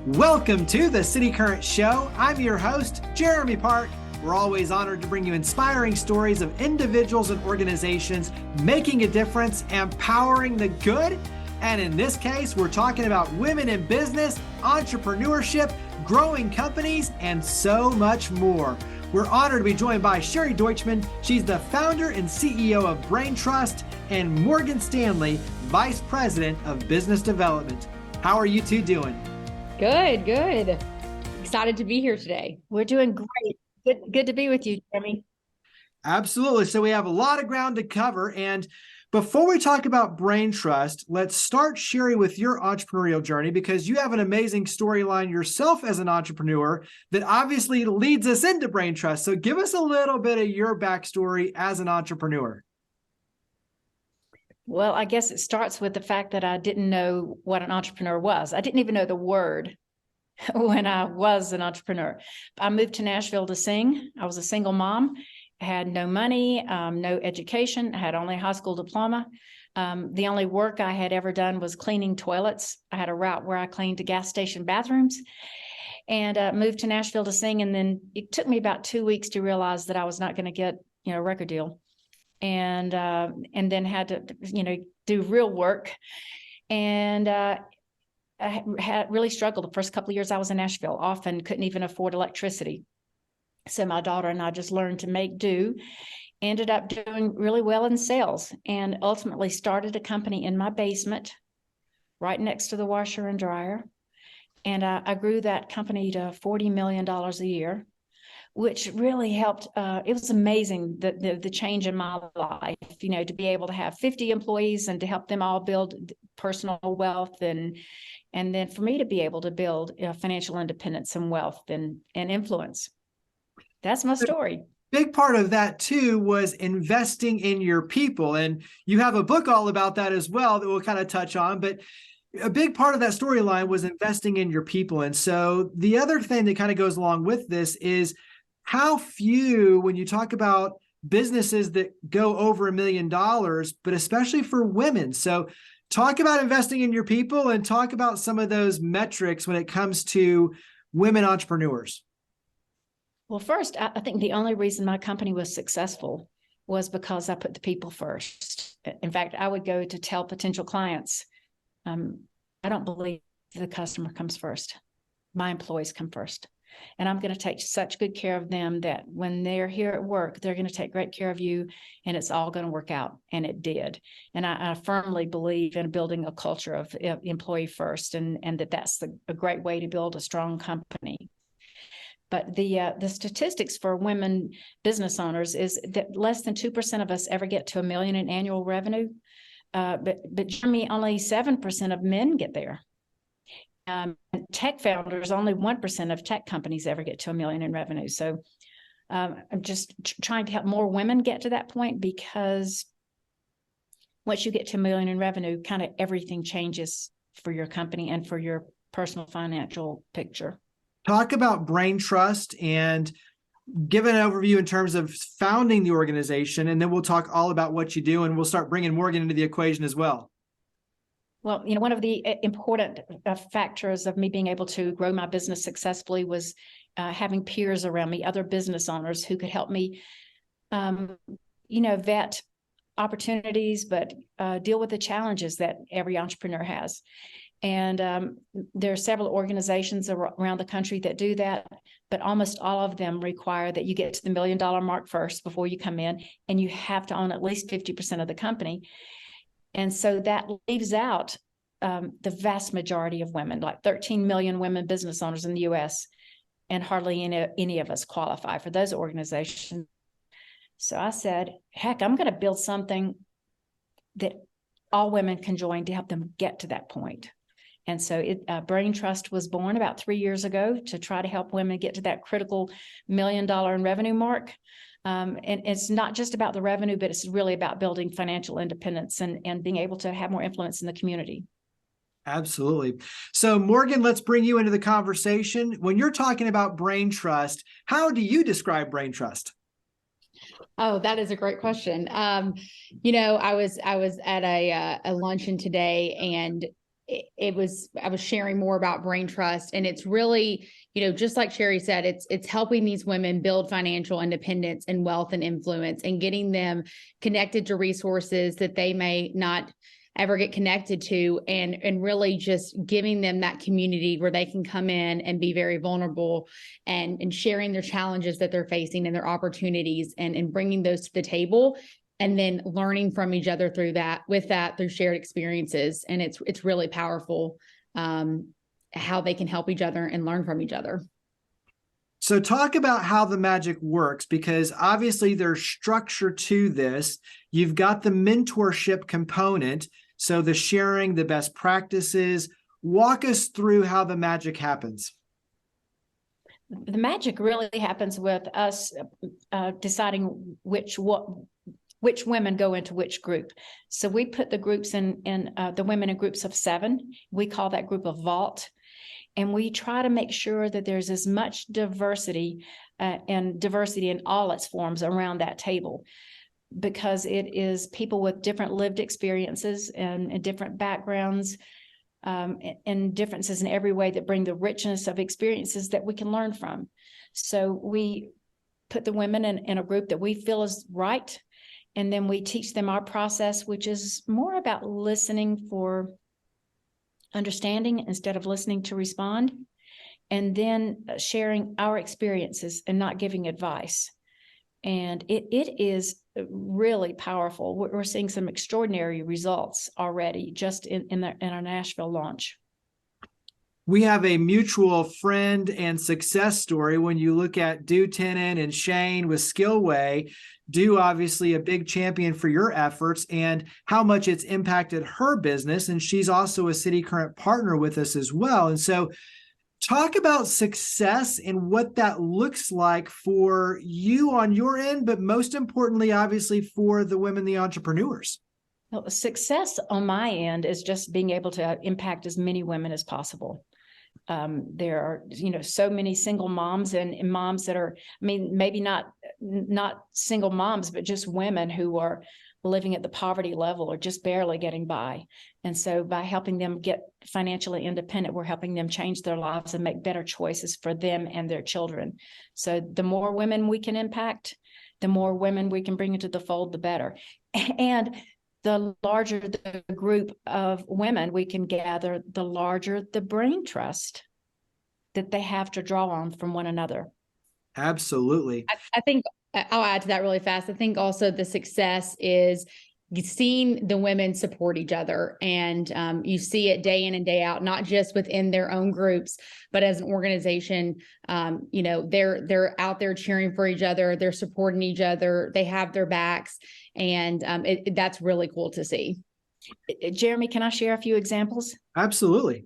Welcome to the City Current Show. I'm your host, Jeremy Park. We're always honored to bring you inspiring stories of individuals and organizations making a difference, empowering the good. And in this case, we're talking about women in business, entrepreneurship, growing companies, and so much more. We're honored to be joined by Sherry Deutschmann. She's the founder and CEO of BrainTrust, and Morgan Stanley, Vice President of Business Development. How are you two doing? Good. Excited to be here today. We're doing great. Good to be with you, Jeremy. Absolutely. So we have a lot of ground to cover. And before we talk about BrainTrust, let's start, Sherry, with your entrepreneurial journey, because you have an amazing storyline yourself as an entrepreneur that obviously leads us into BrainTrust. So give us a little bit of your backstory as an entrepreneur. Well, I guess it starts with the fact that I didn't know what an entrepreneur was. I didn't even know the word when I was an entrepreneur. I moved to Nashville to sing. I was a single mom. I had no money, no education. I had only a high school diploma. The only work I had ever done was cleaning toilets. I had a route where I cleaned the gas station bathrooms, and moved to Nashville to sing. And then it took me about 2 weeks to realize that I was not going to get, a record deal. And then had to, do real work. And I had really struggled the first couple of years I was in Nashville, often couldn't even afford electricity. So my daughter and I just learned to make do, ended up doing really well in sales, and ultimately started a company in my basement right next to the washer and dryer. And I grew that company to $40 million a year, which really helped. It was amazing, the change in my life, to be able to have 50 employees and to help them all build personal wealth, and then for me to be able to build financial independence and wealth and influence. That's my story. Big part of that too was investing in your people. And you have a book all about that as well that we'll kind of touch on, but a big part of that storyline was investing in your people. And so the other thing that kind of goes along with this is how few, when you talk about businesses that go over $1 million, but especially for women. So talk about investing in your people and talk about some of those metrics when it comes to women entrepreneurs. Well, first, I think the only reason my company was successful was because I put the people first. In fact, I would go to tell potential clients, I don't believe the customer comes first. My employees come first. And I'm going to take such good care of them that when they're here at work, they're going to take great care of you, and it's all going to work out. And it did. And I firmly believe in building a culture of employee first, and that's a great way to build a strong company. But the statistics for women business owners is that less than 2% of us ever get to $1 million in annual revenue. But Jeremy, only 7% of men get there. Tech founders, only 1% of tech companies ever get to $1 million in revenue. So I'm just trying to help more women get to that point, because once you get to $1 million in revenue, kind of everything changes for your company and for your personal financial picture. Talk about BrainTrust and give an overview in terms of founding the organization, and then we'll talk all about what you do, and we'll start bringing Morgan into the equation as well. Well, one of the important factors of me being able to grow my business successfully was having peers around me, other business owners who could help me, vet opportunities, but deal with the challenges that every entrepreneur has. And there are several organizations around the country that do that, but almost all of them require that you get to the $1 million mark first before you come in, and you have to own at least 50% of the company. And so that leaves out the vast majority of women, like 13 million women business owners in the U.S., and hardly any of us qualify for those organizations. So I said, heck, I'm going to build something that all women can join to help them get to that point. And so BrainTrust was born about 3 years ago to try to help women get to that critical $1 million in revenue mark. And it's not just about the revenue, but it's really about building financial independence and being able to have more influence in the community. Absolutely. So Morgan, let's bring you into the conversation. When you're talking about BrainTrust, how do you describe BrainTrust? Oh, that is a great question. I was at a luncheon today, and I was sharing more about BrainTrust, and it's really, just like Sherry said, it's helping these women build financial independence and wealth and influence, and getting them connected to resources that they may not ever get connected to, and really just giving them that community where they can come in and be very vulnerable, and sharing their challenges that they're facing and their opportunities, and bringing those to the table, and then learning from each other through shared experiences. And it's really powerful, how they can help each other and learn from each other. So talk about how the magic works, because obviously there's structure to this. You've got the mentorship component, so the sharing, the best practices. Walk us through how the magic happens. The magic really happens with us deciding which women go into which group. So we put the groups in the women in groups of 7. We call that group a vault. And we try to make sure that there's as much diversity and diversity in all its forms around that table, because it is people with different lived experiences and different backgrounds, and differences in every way that bring the richness of experiences that we can learn from. So we put the women in a group that we feel is right. And then we teach them our process, which is more about listening for understanding instead of listening to respond, and then sharing our experiences and not giving advice. And it is really powerful. We're seeing some extraordinary results already just in our Nashville launch. We have a mutual friend and success story. When you look at Dew Tennant and Shane with Skillway, Dew obviously a big champion for your efforts and how much it's impacted her business. And she's also a City Current partner with us as well. And so talk about success and what that looks like for you on your end, but most importantly, obviously, for the women, the entrepreneurs. Well, success on my end is just being able to impact as many women as possible. There are, so many single moms and moms that are, maybe not single moms, but just women who are living at the poverty level or just barely getting by. And so by helping them get financially independent, we're helping them change their lives and make better choices for them and their children. So the more women we can impact, the more women we can bring into the fold, the better. And the larger the group of women we can gather, the larger the brain trust that they have to draw on from one another. Absolutely. I think I'll add to that really fast. I think also the success is seeing the women support each other, and you see it day in and day out, not just within their own groups, but as an organization. They're out there cheering for each other, they're supporting each other, they have their backs, and that's really cool to see. Jeremy, can I share a few examples? Absolutely.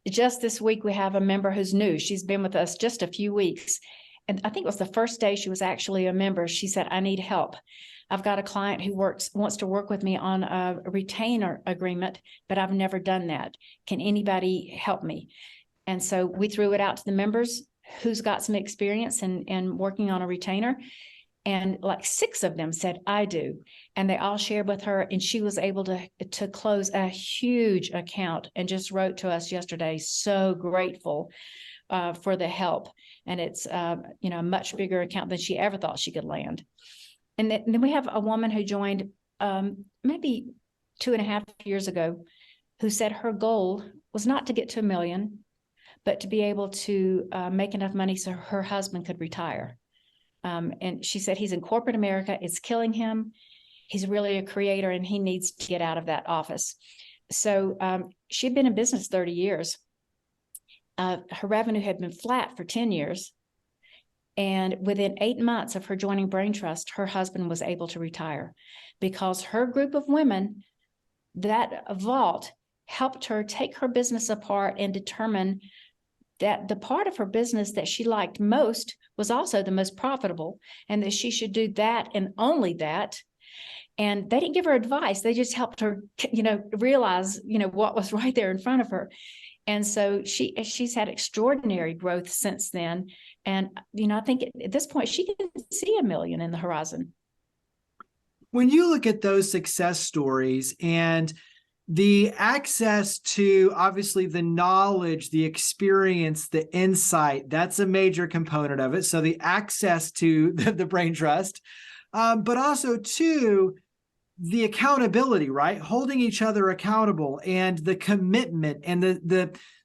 Just this week, we have a member who's new. She's been with us just a few weeks. And I think it was the first day she was actually a member. She said, I need help. I've got a client who wants to work with me on a retainer agreement, but I've never done that. Can anybody help me? And so we threw it out to the members who's got some experience in working on a retainer. And like 6 of them said, I do. And they all shared with her, and she was able to close a huge account and just wrote to us yesterday, so grateful for the help. And it's, a much bigger account than she ever thought she could land. And then we have a woman who joined maybe 2.5 years ago, who said her goal was not to get to $1 million, but to be able to make enough money so her husband could retire. And she said, he's in corporate America, it's killing him. He's really a creator and he needs to get out of that office. So she'd been in business 30 years. Her revenue had been flat for 10 years. And within 8 months of her joining BrainTrust, her husband was able to retire because her group of women, that vault, helped her take her business apart and determine that the part of her business that she liked most was also the most profitable, and that she should do that and only that. And they didn't give her advice. They just helped her, realize, what was right there in front of her. And so she's had extraordinary growth since then. And, I think at this point, she can see $1 million in the horizon. When you look at those success stories and The access to obviously the knowledge, the experience, the insight, that's a major component of it. So the access to the BrainTrust, but also to the accountability, right? Holding each other accountable, and the commitment, and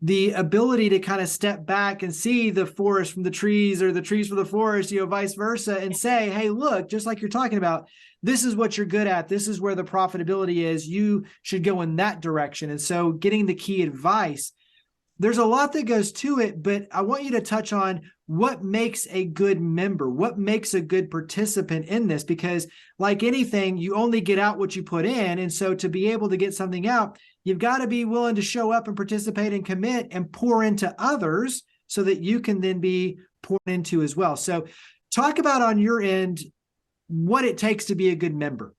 the ability to kind of step back and see the forest from the trees, or the trees from the forest, vice versa, and say, hey, look, just like you're talking about, this is what you're good at. This is where the profitability is. You should go in that direction. And so getting the key advice, there's a lot that goes to it, but I want you to touch on what makes a good member, what makes a good participant in this, because like anything, you only get out what you put in. And so to be able to get something out, you've got to be willing to show up and participate and commit and pour into others so that you can then be poured into as well. So talk about on your end what it takes to be a good member.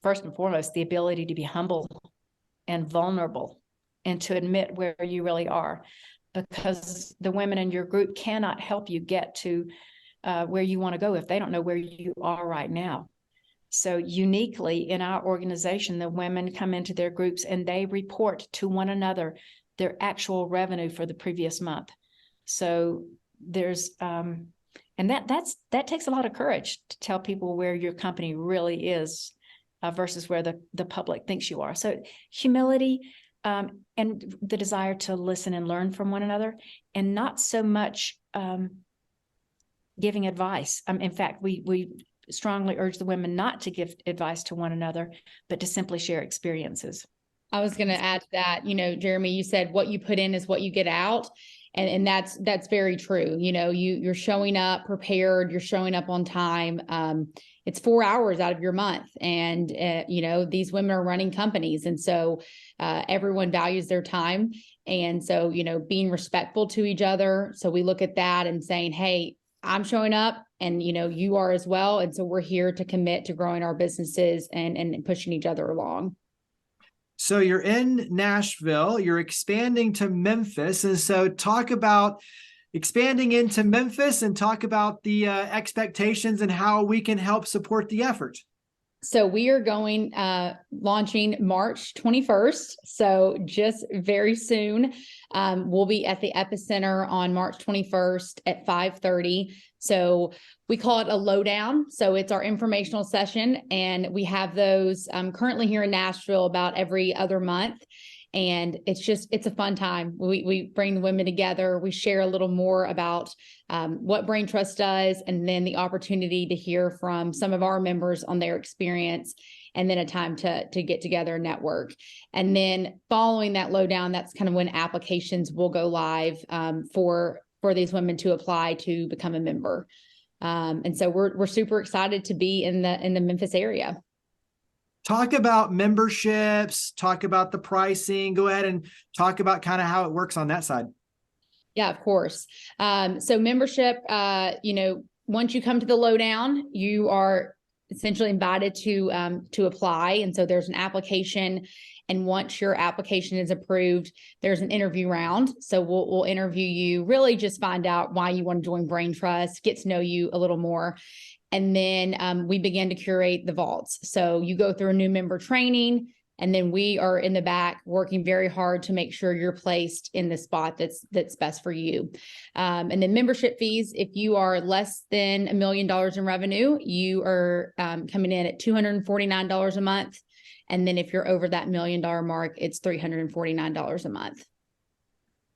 First and foremost, the ability to be humble and vulnerable and to admit where you really are, because the women in your group cannot help you get to where you want to go if they don't know where you are right now. So uniquely in our organization, the women come into their groups and they report to one another their actual revenue for the previous month. So there's and that takes a lot of courage to tell people where your company really is versus where the public thinks you are. So humility and the desire to listen and learn from one another, and not so much giving advice. In fact, we strongly urge the women not to give advice to one another, but to simply share experiences. I was going to add to that, Jeremy, you said what you put in is what you get out. And that's very true. You're showing up prepared, you're showing up on time. It's 4 hours out of your month. And, these women are running companies. And so everyone values their time. And so, being respectful to each other. So we look at that and saying, hey, I'm showing up and, you are as well. And so we're here to commit to growing our businesses and pushing each other along. So you're in Nashville, you're expanding to Memphis. And so talk about expanding into Memphis and talk about the expectations and how we can help support the effort. So we are going, launching March 21st. So just very soon, we'll be at the Epicenter on March 21st at 5:30. So we call it a lowdown. So it's our informational session, and we have those currently here in Nashville about every other month. And it's a fun time. We bring the women together. We share a little more about what BrainTrust does, and then the opportunity to hear from some of our members on their experience, and then a time to get together and network. And then following that lowdown, that's kind of when applications will go live for these women to apply to become a member. And so we're super excited to be in the Memphis area. Talk about memberships, talk about the pricing. Go ahead and talk about kind of how it works on that side. Yeah, of course. So membership, once you come to the lowdown, you are essentially invited to apply. And so there's an application. And once your application is approved, there's an interview round. So we'll interview you, really just find out why you want to join BrainTrust, get to know you a little more. And then we begin to curate the vaults. So you go through a new member training, and then we are in the back working very hard to make sure you're placed in the spot that's best for you. And then membership fees, if you are less than $1 million in revenue, you are coming in at $249 a month. And then if you're over that $1 million mark, it's $349 a month.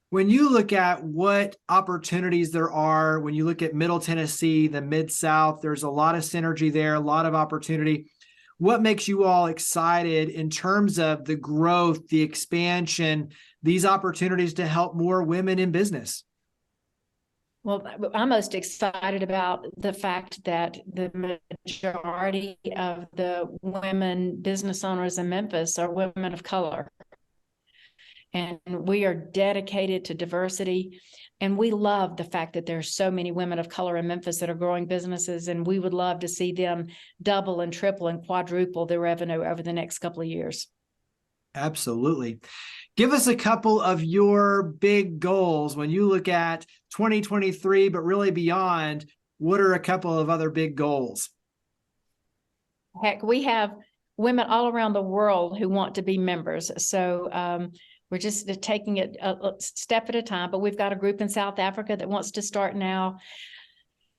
When you look at what opportunities there are, when you look at Middle Tennessee, the Mid-South, there's a lot of synergy there, a lot of opportunity. What makes you all excited in terms of the growth, the expansion, these opportunities to help more women in business? Well, I'm most excited about the fact that the majority of the women business owners in Memphis are women of color. And we are dedicated to diversity. And we love the fact that there's so many women of color in Memphis that are growing businesses. And we would love to see them double and triple and quadruple their revenue over the next couple of years. Absolutely. Give us a couple of your big goals when you look at 2023, but really beyond. What are a couple of other big goals? Heck, we have women all around the world who want to be members. So we're just taking it a step at a time, but we've got a group in South Africa that wants to start now.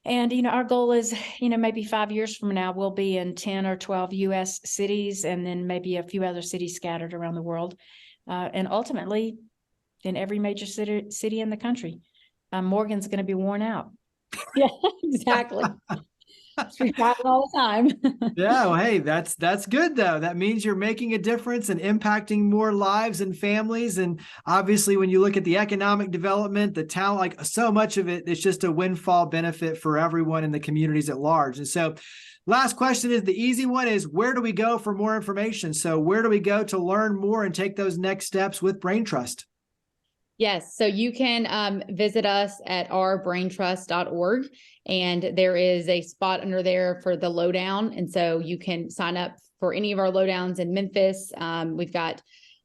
And, our goal is, maybe 5 years from now, we'll be in 10 or 12 U.S. cities, and then maybe a few other cities scattered around the world. And ultimately, in every major city in the country. Morgan's going to be worn out. Yeah, exactly. We travel all the time. Yeah, well, hey, that's good though. That means you're making a difference and impacting more lives and families. And obviously, when you look at the economic development, the talent, like so much of it, it's just a windfall benefit for everyone in the communities at large. And so, last question is the easy one: is where do we go for more information? So, where do we go to learn more and take those next steps with BrainTrust? Yes. So you can visit us at ourbraintrust.org, and there is a spot under there for the lowdown. And so you can sign up for any of our lowdowns in Memphis. We've got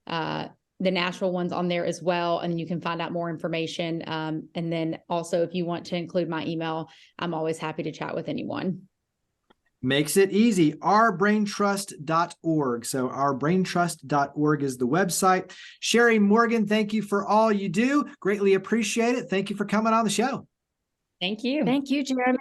the Nashville ones on there as well. And you can find out more information. And then also, if you want to include my email, I'm always happy to chat with anyone. Makes it easy. Ourbraintrust.org. So ourbraintrust.org is the website. Sherry Morgan, thank you for all you do. Greatly appreciate it. Thank you for coming on the show. Thank you. Thank you, Jeremy.